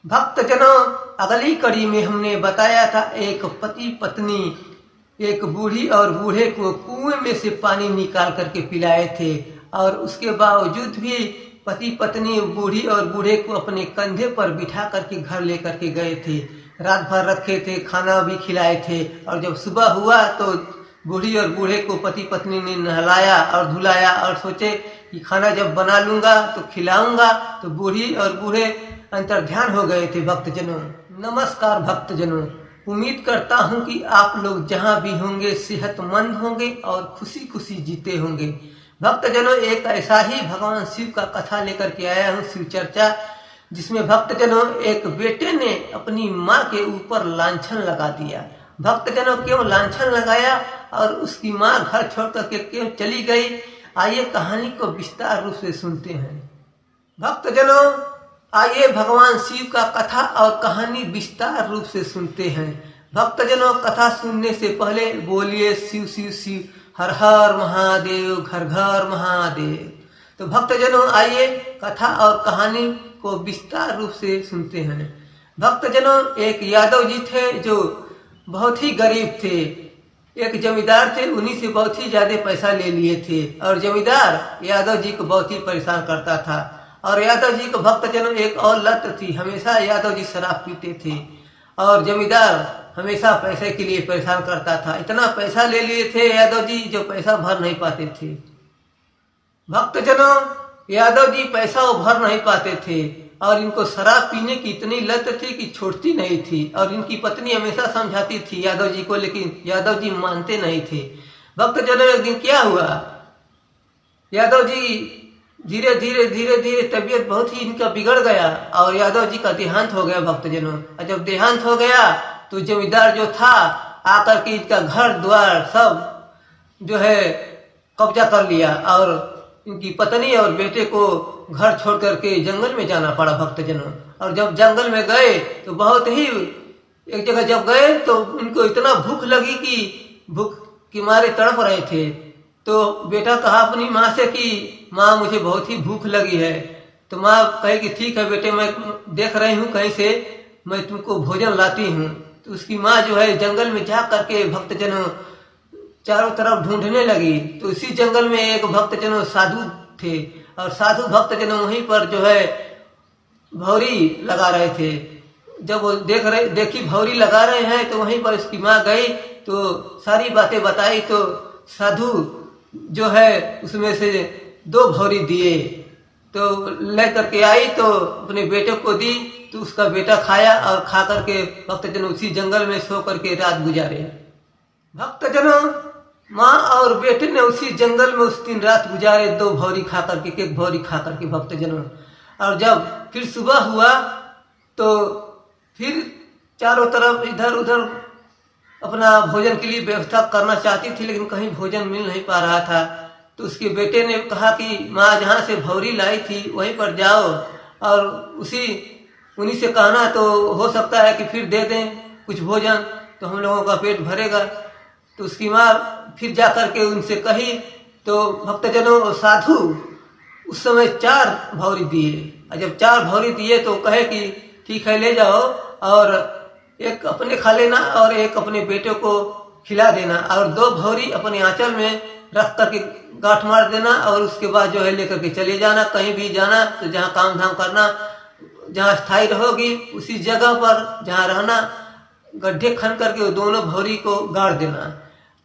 भक्तजनों, अगली कड़ी में हमने बताया था एक पति पत्नी एक बूढ़ी और बूढ़े को कुएं में से पानी निकाल करके पिलाए थे और उसके बावजूद भी पति पत्नी बूढ़ी और बूढ़े को अपने कंधे पर बिठा करके घर लेकर के गए थे। रात भर रखे थे, खाना भी खिलाए थे और जब सुबह हुआ तो बूढ़ी और बूढ़े को पति पत्नी ने नहलाया और धुलाया और सोचे कि खाना जब बना लूंगा तो खिलाऊंगा, तो बूढ़ी और बूढ़े अंतर्ध्यान हो गए थे। भक्तजनों नमस्कार। भक्तजनों, उम्मीद करता हूं कि आप लोग जहां भी होंगे सेहतमंद होंगे और खुशी खुशी जीते होंगे। भक्तजनों, एक ऐसा ही भगवान शिव का कथा लेकर के आया हूं, शिव चर्चा, जिसमें भक्तजनों एक बेटे ने अपनी माँ के ऊपर लांछन लगा दिया। भक्तजनों, क्यों लांछन लगाया और उसकी माँ घर छोड़ करके क्यों चली गई, आइए कहानी को विस्तार रूप से सुनते हैं। भक्तजनों, आइए भगवान शिव का कथा और कहानी विस्तार रूप से सुनते हैं। भक्तजनों, कथा सुनने से पहले बोलिए शिव शिव शिव, हर हर महादेव, घर घर महादेव। तो भक्तजनों, आइए कथा और कहानी को विस्तार रूप से सुनते हैं। भक्तजनों, एक यादव जी थे जो बहुत ही गरीब थे। एक जमींदार थे, उन्हीं से बहुत ही ज्यादा पैसा ले लिए थे और जमींदार यादव जी को बहुत ही परेशान करता था। और यादव जी को भक्तजनों एक और लत थी, हमेशा यादव जी शराब पीते थे और जमींदार हमेशा पैसे के लिए परेशान करता था। इतना पैसा ले लिए थे यादव जी जो पैसा भर नहीं पाते थे। भक्तजनों, यादव जी पैसा वो भर नहीं पाते थे और इनको शराब पीने की इतनी लत थी कि छोड़ती नहीं थी और इनकी पत्नी हमेशा समझाती थी यादव जी को, लेकिन यादव जी मानते नहीं थे। भक्तजनों, एक दिन क्या हुआ, यादव जी धीरे धीरे तबीयत बहुत ही इनका बिगड़ गया और यादव जी का देहांत हो गया। भक्तजनों, और जब देहांत हो गया तो जमींदार जो था आकर के इनका घर द्वार सब जो है कब्जा कर लिया और इनकी पत्नी और बेटे को घर छोड़ करके जंगल में जाना पड़ा। भक्तजनों, और जब जंगल में गए तो बहुत ही एक जगह जब गए तो उनको इतना भूख लगी कि भूख के मारे तड़प रहे थे। तो बेटा कहा अपनी माँ से कि माँ मुझे बहुत ही भूख लगी है। तो माँ कहे कि ठीक है बेटे, मैं देख रही हूँ कहीं से मैं तुमको भोजन लाती हूँ। तो उसकी माँ जो है जंगल में जा करके भक्तजनों चारों तरफ ढूंढने लगी। तो इसी जंगल में एक भक्तजनों साधु थे और साधु भक्तजनों वहीं पर जो है भौरी लगा रहे थे। जब वो देखी भौरी लगा रहे हैं तो वहीं पर उसकी माँ गई तो सारी बातें बताई। तो साधु जो है उसमें से 2 भौरी दिए, तो ले करके आई तो अपने बेटे को दी। तो उसका बेटा खाया और खा करके भक्तजनों उसी जंगल में सो करके रात गुजारे। भक्तजनों, माँ और बेटे ने उसी जंगल में उस दिन रात गुजारे, 2 भौरी खा करके, 1 भौरी खा करके। भक्तजनों, और जब फिर सुबह हुआ तो फिर चारों तरफ इधर उधर अपना भोजन के लिए व्यवस्था करना चाहती थी, लेकिन कहीं भोजन मिल नहीं पा रहा था। तो उसके बेटे ने कहा कि माँ जहाँ से भौरी लाई थी वहीं पर जाओ और उन्हीं से कहना, तो हो सकता है कि फिर दे दें कुछ भोजन, तो हम लोगों का पेट भरेगा। तो उसकी माँ फिर जा करके उनसे कही। तो भक्तजनों साधु उस समय 4 भौरी दिए और जब 4 भौरी दिए तो कहे कि ठीक है ले जाओ और एक अपने खा लेना और एक अपने बेटे को खिला देना और 2 भौरी अपने आंचल में रख करके गांठ मार देना और उसके बाद जो है लेकर के चले जाना। कहीं भी जाना तो जहाँ काम धाम करना, जहाँ स्थायी रहोगी उसी जगह पर जहाँ रहना, गड्ढे खन करके वो दोनों भौरी को गाड़ देना।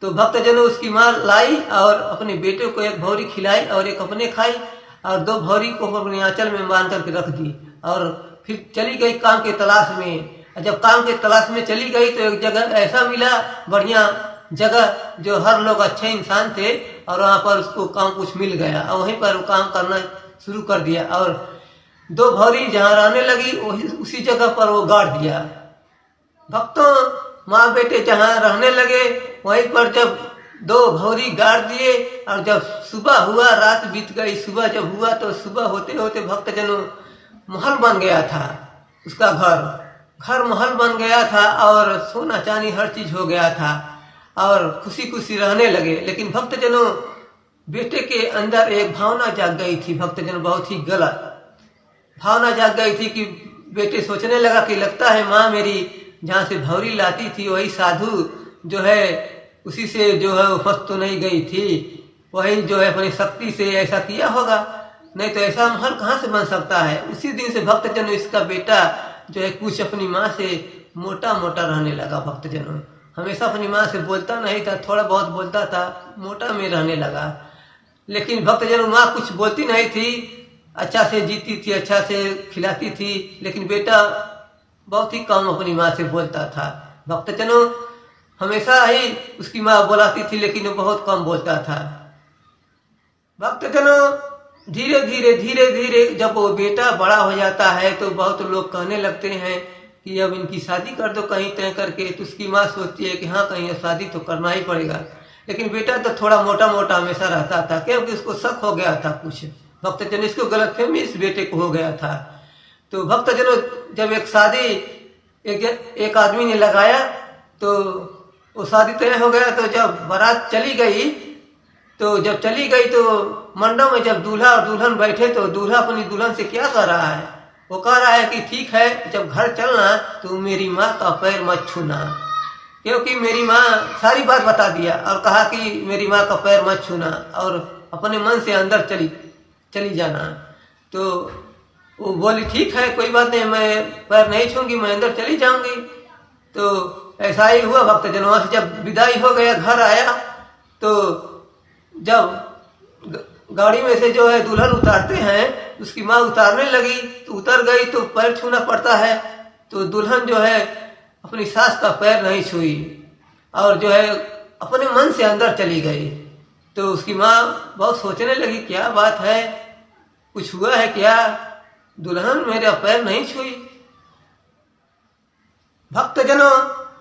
तो भक्तजनों उसकी माँ लाई और अपने बेटे को 1 भौरी खिलाई और एक अपने खाई और 2 भौरी को अपने आंचल में बांध करके रख दी और फिर चली गई काम के तलाश में। जब काम के तलाश में चली गई तो एक जगह ऐसा मिला, बढ़िया जगह, जो हर लोग अच्छे इंसान थे और वहां पर उसको काम कुछ मिल गया और वहीं पर वो काम करना शुरू कर दिया और 2 भौरी जहाँ रहने लगी उसी जगह पर वो गाड़ दिया। भक्तों, माँ बेटे जहाँ रहने लगे वहीं पर जब 2 भौरी गाड़ दिए और जब सुबह हुआ, रात बीत गई, सुबह जब हुआ तो सुबह होते होते भक्तजनों महल बन गया था। उसका घर महल बन गया था और सोना चांदी हर चीज हो गया था और खुशी खुशी रहने लगे। लेकिन भक्तजनों बेटे के अंदर एक भावना जाग गई थी। भक्तजनों बहुत ही गलत भावना जाग गई थी कि बेटे सोचने लगा कि लगता है माँ मेरी जहाँ से भौरी लाती थी वही साधु जो है उसी से जो है वो फंस तो नहीं गई थी, वही जो है अपनी शक्ति से ऐसा किया होगा, नहीं तो ऐसा महल कहाँ से बन सकता है। उसी दिन से भक्तजनों इसका बेटा जो है कुछ अपनी माँ से मोटा मोटा रहने लगा। भक्तजनों हमेशा अपनी माँ से बोलता नहीं था, थोड़ा बहुत बोलता था, मोटा में रहने लगा। लेकिन भक्तजनों माँ कुछ बोलती नहीं थी, अच्छा से जीती थी, अच्छा से खिलाती थी, लेकिन बेटा बहुत ही कम अपनी माँ से बोलता था। भक्तजनों हमेशा ही उसकी माँ बुलाती थी लेकिन वो बहुत कम बोलता था। भक्तजनों धीरे धीरे जब वो बेटा बड़ा हो जाता है तो बहुत लोग कहने लगते हैं कि अब इनकी शादी कर दो कहीं तय करके। तो उसकी माँ सोचती है कि हाँ कहीं शादी तो करना ही पड़ेगा, लेकिन बेटा तो थोड़ा मोटा मोटा हमेशा रहता था, क्योंकि उसको शक हो गया था कुछ। भक्तजनों इसको गलतफहमी इस बेटे को हो गया था। तो भक्तजनों जब एक शादी एक आदमी ने लगाया तो वो शादी तय हो गया। तो जब बारात चली गई तो मंडप में जब दूल्हा और दुल्हन बैठे तो दूल्हा अपनी दुल्हन से क्या कह रहा है, वो कह रहा है कि ठीक है जब घर चलना तो मेरी माँ का पैर मत छूना, क्योंकि मेरी माँ सारी बात बता दिया और कहा कि मेरी माँ का पैर मत छूना और अपने मन से अंदर चली जाना। तो वो बोली ठीक है कोई बात नहीं, मैं पैर नहीं छूंगी, मैं अंदर चली जाऊंगी। तो ऐसा ही हुआ। भक्तजनों वहां से जब विदाई हो गया घर आया तो जब गाड़ी में से जो है दुल्हन उतारते हैं, उसकी माँ उतारने लगी तो उतर गई तो पैर छूना पड़ता है। तो दुल्हन जो है अपनी सास का पैर नहीं छुई और जो है अपने मन से अंदर चली गई। तो उसकी माँ बहुत सोचने लगी क्या बात है, कुछ हुआ है क्या, दुल्हन मेरा पैर नहीं छुई। भक्तजनों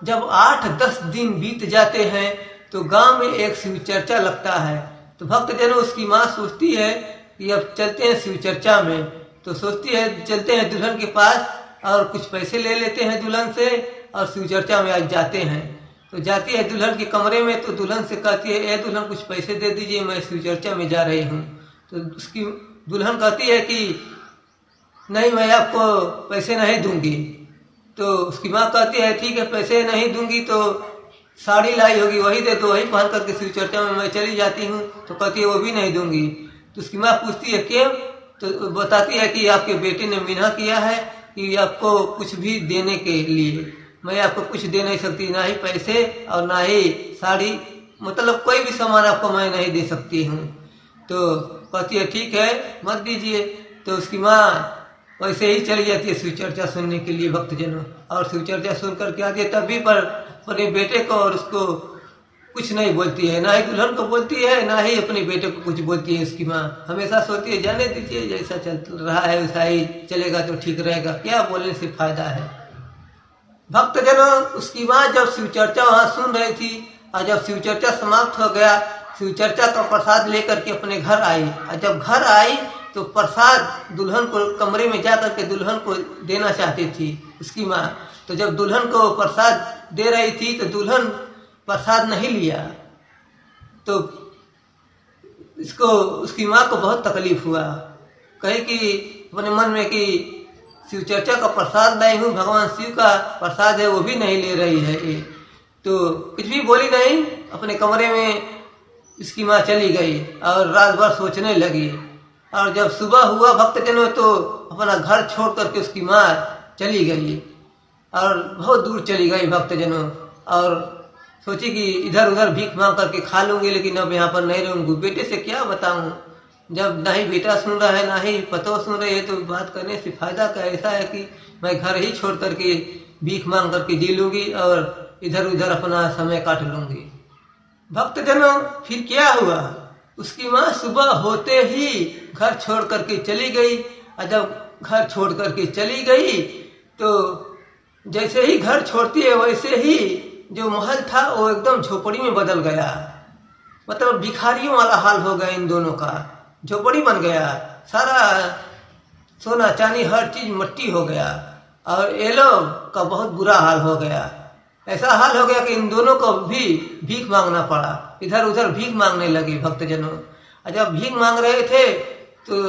जब 8-10 दिन बीत जाते हैं तो गांव में एक शिव चर्चा लगता है। तो भक्तजनों उसकी माँ सोचती है कि अब चलते हैं शिव चर्चा में। तो सोचती है चलते हैं दुल्हन के पास और कुछ पैसे ले लेते हैं दुल्हन से और शिव चर्चा में आज जाते हैं। तो जाती है दुल्हन के कमरे में तो दुल्हन से कहती है ए दुल्हन कुछ पैसे दे दीजिए, मैं शिव चर्चा में जा रही हूँ। तो उसकी दुल्हन कहती है कि नहीं मैं आपको पैसे नहीं दूंगी। तो उसकी माँ कहती है ठीक है पैसे नहीं दूंगी तो साड़ी लाई होगी वही दे दो, वही पहन करके शिव चर्चा में मैं चली जाती हूँ। तो कहती है वो भी नहीं दूंगी। तो उसकी माँ पूछती है क्यों, तो बताती है कि आपके बेटे ने मिन्हा किया है कि आपको कुछ भी देने के लिए, मैं आपको कुछ दे नहीं सकती, ना ही पैसे और ना ही साड़ी, मतलब कोई भी सामान आपको मैं नहीं दे सकती हूँ। तो कहती है ठीक है मत दीजिए। तो उसकी माँ वैसे ही चली जाती है शिव चर्चा सुनने के लिए। भक्तजनों और शिव चर्चा सुन करके आती है तभी पर अपने बेटे को और उसको कुछ नहीं बोलती है, ना ही दुल्हन को बोलती है ना ही अपने बेटे को कुछ बोलती है। उसकी माँ हमेशा सोचती है जाने दीजिए जैसा चल रहा है वैसा ही चलेगा तो ठीक रहेगा, क्या बोलने से फायदा है। भक्तजनों उसकी माँ जब शिव चर्चा वहां सुन रही थी और जब शिव चर्चा समाप्त हो गया, शिव चर्चा का प्रसाद लेकर के अपने घर आई। और जब घर आई तो प्रसाद दुल्हन को कमरे में जा करके दुल्हन को देना चाहती थी उसकी माँ। तो जब दुल्हन को प्रसाद दे रही थी तो दुल्हन प्रसाद नहीं लिया। तो इसको उसकी माँ को बहुत तकलीफ हुआ, कहे कि अपने मन में कि शिव चर्चा का प्रसाद लाई हूँ, भगवान शिव का प्रसाद है वो भी नहीं ले रही है ये। तो कुछ भी बोली नहीं, अपने कमरे में इसकी माँ चली गई और रात भर सोचने लगी। और जब सुबह हुआ भक्तजनों तो अपना घर छोड़ करके उसकी माँ चली गई और बहुत दूर चली गई भक्तजनों, और सोची कि इधर उधर भीख मांग करके खा लूंगी लेकिन अब यहाँ पर नहीं रहूंगी। बेटे से क्या बताऊं, जब ना ही बेटा सुन रहा है ना ही पतो सुन रही है तो बात करने से फायदा क्या। ऐसा है कि मैं घर ही छोड़ करके भीख मांग करके जी लूंगी और इधर उधर अपना समय काट लूंगी। भक्तजनों फिर क्या हुआ, उसकी माँ सुबह होते ही घर छोड़ करके चली गई। और जब घर छोड़ करके चली गई तो जैसे ही घर छोड़ती है वैसे ही जो महल था वो एकदम झोपड़ी में बदल गया। मतलब भिखारियों वाला हाल हो गया इन दोनों का, झोपड़ी बन गया, सारा सोना चांदी हर चीज मट्टी हो गया और ये लोग का बहुत बुरा हाल हो गया। ऐसा हाल हो गया कि इन दोनों को भी भीख मांगना पड़ा, इधर उधर भीख मांगने लगे भक्तजनों। और जब भीख मांग रहे थे तो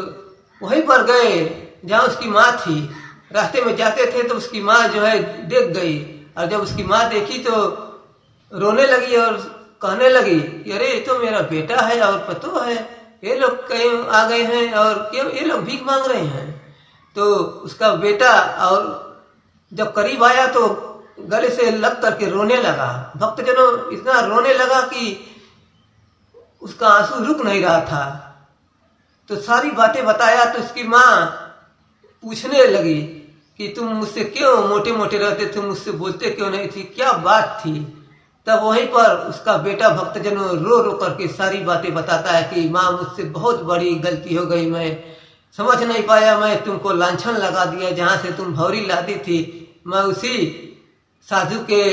वहीं पर गए जहाँ उसकी माँ थी रास्ते में जाते थे तो उसकी माँ जो है देख गई, और जब उसकी माँ देखी तो रोने लगी और कहने लगी कि अरे ये तो मेरा बेटा है और पतो है, ये लोग कहीं आ गए हैं और क्यों ये लोग भीख मांग रहे हैं। तो उसका बेटा और जब करीब आया तो गले से लग करके रोने लगा। भक्तजनों इतना रोने लगा कि उसका आंसू रुक नहीं रहा था। तो सारी बातें बताया तो उसकी माँ पूछने लगी कि तुम मुझसे क्यों मोटे मोटे रहते थे, मुझसे बोलते क्यों नहीं थी, क्या बात थी। तब वहीं पर उसका बेटा भक्तजनों रो रो करके सारी बातें बताता है कि माँ मुझसे बहुत बड़ी गलती हो गई, मैं समझ नहीं पाया, मैं तुमको लांछन लगा दिया, जहाँ से तुम भौरी लाती थी मैं उसी साधु के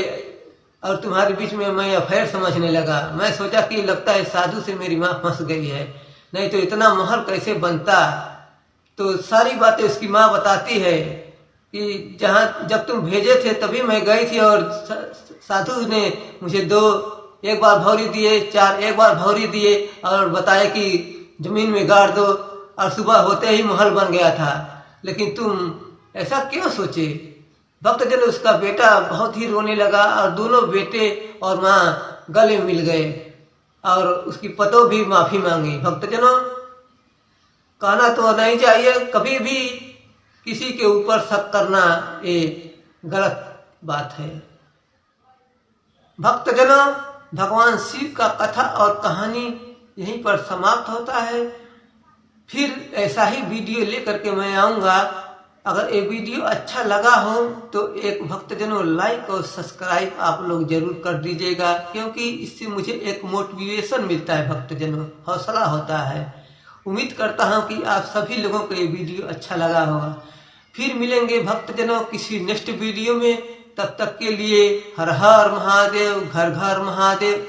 और तुम्हारे बीच में मैं अफेयर समझने लगा। मैं सोचा कि लगता है साधु से मेरी माँ फंस गई है, नहीं तो इतना महल कैसे बनता। तो सारी बातें उसकी माँ बताती है कि जहाँ जब तुम भेजे थे तभी मैं गई थी और साधु ने मुझे एक बार भौरी दिए, एक बार भौरी दिए और बताया कि जमीन में गाड़ दो, और सुबह होते ही महल बन गया था। लेकिन तुम ऐसा क्यों सोचे। भक्तजन उसका बेटा बहुत ही रोने लगा और दोनों बेटे और माँ गले मिल गए और उसकी पतो भी माफी मांगी। भक्तजनों कहना तो नहीं चाहिए, कभी भी किसी के ऊपर शक करना ये गलत बात है। भक्तजनों भगवान शिव का कथा और कहानी यहीं पर समाप्त होता है। फिर ऐसा ही वीडियो लेकर के मैं आऊँगा। अगर ये वीडियो अच्छा लगा हो तो एक भक्तजनों लाइक और सब्सक्राइब आप लोग जरूर कर दीजिएगा, क्योंकि इससे मुझे एक मोटिवेशन मिलता है भक्तजनों, हौसला होता है। उम्मीद करता हूँ कि आप सभी लोगों को ये वीडियो अच्छा लगा होगा। फिर मिलेंगे भक्तजनों किसी नेक्स्ट वीडियो में। तब तक के लिए हर हर महादेव, घर घर महादेव।